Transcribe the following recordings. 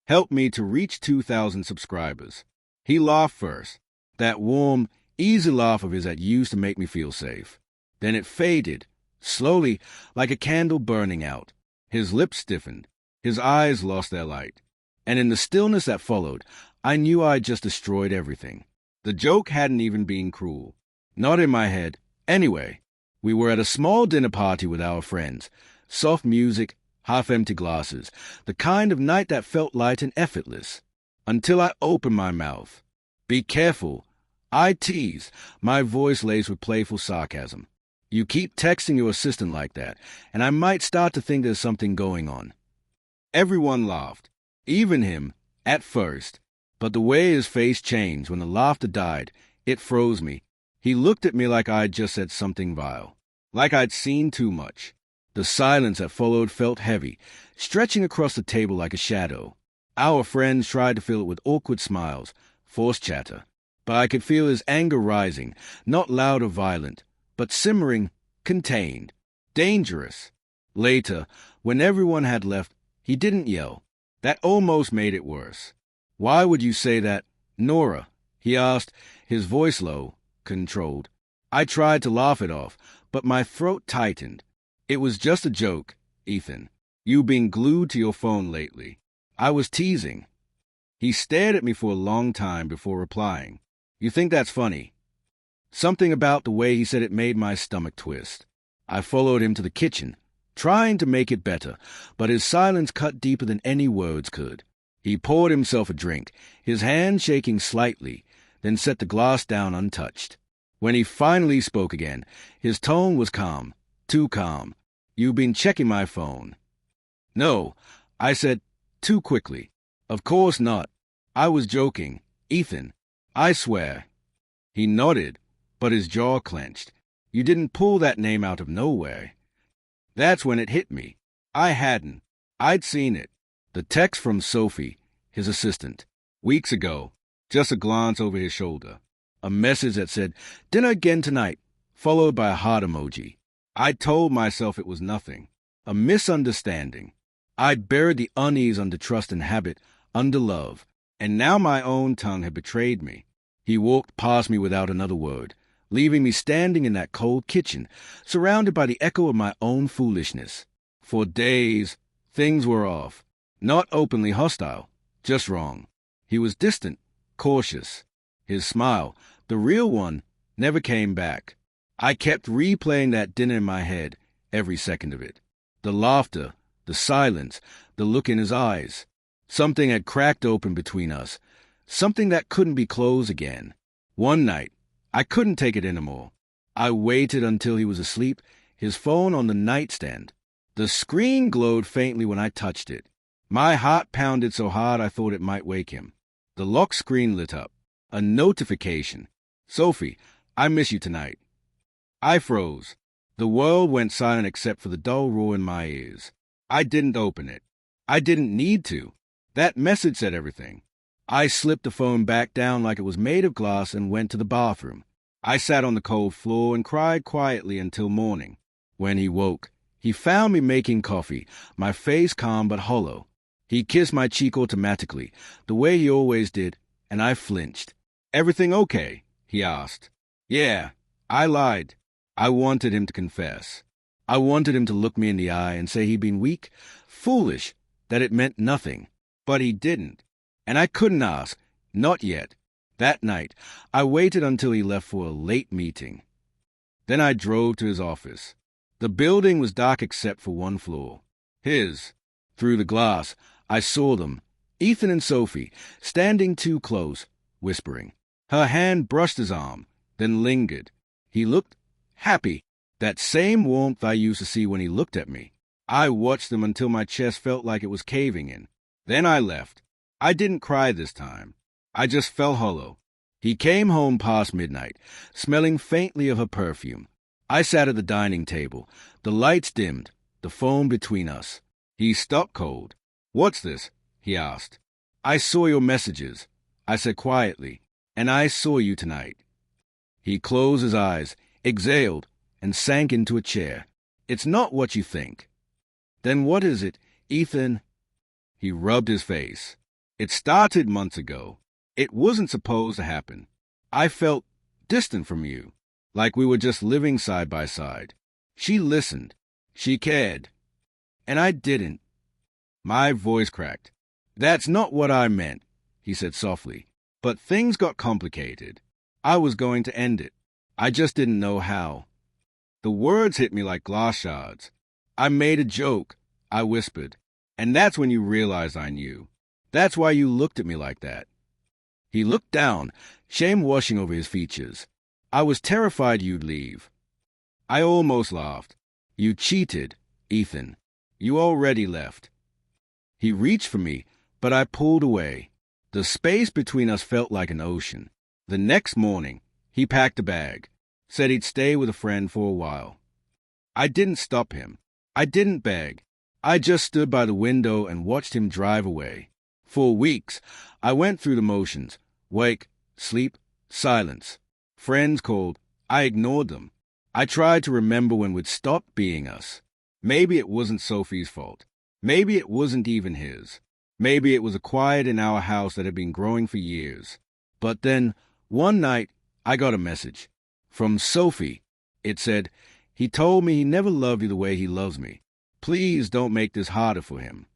helped me to reach 2,000 subscribers. He laughed first, that warm, easy laugh of his that used to make me feel safe. Then it faded, slowly, like a candle burning out. His lips stiffened, his eyes lost their light. And in the stillness that followed, I knew I'd just destroyed everything. The joke hadn't even been cruel. Not in my head. Anyway, we were at a small dinner party with our friends. Soft music, half-empty glasses, the kind of night that felt light and effortless. Until I opened my mouth. Be careful. I teased, my voice laced with playful sarcasm. You keep texting your assistant like that, and I might start to think there's something going on. Everyone laughed, even him, at first. But the way his face changed when the laughter died, it froze me. He looked at me like I'd just said something vile, like I'd seen too much. The silence that followed felt heavy, stretching across the table like a shadow. Our friends tried to fill it with awkward smiles, forced chatter. But I could feel his anger rising, not loud or violent, but simmering, contained, dangerous. Later, when everyone had left, he didn't yell. That almost made it worse. Why would you say that, Nora? He asked, his voice low, controlled. I tried to laugh it off, but my throat tightened. It was just a joke, Ethan. You've been glued to your phone lately. I was teasing. He stared at me for a long time before replying. You think that's funny? Something about the way he said it made my stomach twist. I followed him to the kitchen, trying to make it better, but his silence cut deeper than any words could. He poured himself a drink, his hand shaking slightly, then set the glass down untouched. When he finally spoke again, his tone was calm, too calm. You've been checking my phone. No, I said, too quickly. Of course not. I was joking. Ethan, I swear. He nodded, but his jaw clenched. You didn't pull that name out of nowhere. That's when it hit me. I hadn't. I'd seen it. The text from Sophie, his assistant, weeks ago, just a glance over his shoulder. A message that said, dinner again tonight, followed by a heart emoji. I told myself it was nothing, a misunderstanding. I'd buried the unease under trust and habit, under love, and now my own tongue had betrayed me. He walked past me without another word, leaving me standing in that cold kitchen, surrounded by the echo of my own foolishness. For days, things were off. Not openly hostile, just wrong. He was distant, cautious. His smile, the real one, never came back. I kept replaying that dinner in my head, every second of it. The laughter, the silence, the look in his eyes. Something had cracked open between us, something that couldn't be closed again. One night, I couldn't take it anymore. I waited until he was asleep, his phone on the nightstand. The screen glowed faintly when I touched it. My heart pounded so hard I thought it might wake him. The lock screen lit up. A notification. Sophie, I miss you tonight. I froze. The world went silent except for the dull roar in my ears. I didn't open it. I didn't need to. That message said everything. I slipped the phone back down like it was made of glass and went to the bathroom. I sat on the cold floor and cried quietly until morning. When he woke, he found me making coffee, my face calm but hollow. He kissed my cheek automatically, the way he always did, and I flinched. Everything okay? He asked. Yeah, I lied. I wanted him to confess. I wanted him to look me in the eye and say he'd been weak, foolish, that it meant nothing. But he didn't. And I couldn't ask, not yet. That night, I waited until he left for a late meeting. Then I drove to his office. The building was dark except for one floor. His. Through the glass, I saw them, Ethan and Sophie, standing too close, whispering. Her hand brushed his arm, then lingered. He looked happy, that same warmth I used to see when he looked at me. I watched them until my chest felt like it was caving in. Then I left. I didn't cry this time. I just felt hollow. He came home past midnight, smelling faintly of her perfume. I sat at the dining table. The lights dimmed, the phone between us. He stopped cold. What's this? He asked. I saw your messages, I said quietly, and I saw you tonight. He closed his eyes, exhaled, and sank into a chair. It's not what you think. Then what is it, Ethan? He rubbed his face. It started months ago. It wasn't supposed to happen. I felt distant from you, like we were just living side by side. She listened. She cared. And I didn't. My voice cracked. That's not what I meant, he said softly. But things got complicated. I was going to end it. I just didn't know how. The words hit me like glass shards. I made a joke, I whispered. And that's when you realized I knew. That's why you looked at me like that. He looked down, shame washing over his features. I was terrified you'd leave. I almost laughed. You cheated, Ethan. You already left. He reached for me, but I pulled away. The space between us felt like an ocean. The next morning, he packed a bag, said he'd stay with a friend for a while. I didn't stop him. I didn't beg. I just stood by the window and watched him drive away. For weeks, I went through the motions. Wake, sleep, silence. Friends called. I ignored them. I tried to remember when we'd stop being us. Maybe it wasn't Sophie's fault. Maybe it wasn't even his. Maybe it was a quiet in our house that had been growing for years. But then, one night, I got a message. From Sophie. It said, he told me he never loved you the way he loves me. Please don't make this harder for him.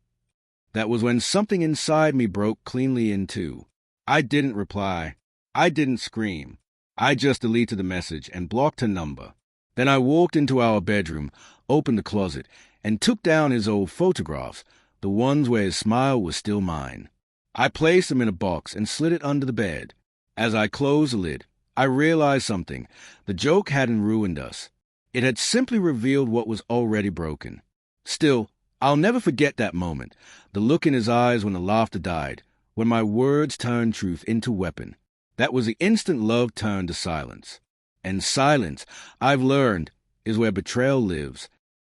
That was when something inside me broke cleanly in two. I didn't reply. I didn't scream. I just deleted the message and blocked her number. Then I walked into our bedroom, opened the closet, and took down his old photographs, the ones where his smile was still mine. I placed them in a box and slid it under the bed. As I closed the lid, I realized something. The joke hadn't ruined us. It had simply revealed what was already broken. Still, I'll never forget that moment, the look in his eyes when the laughter died, when my words turned truth into weapon. That was the instant love turned to silence. And silence, I've learned, is where betrayal lives,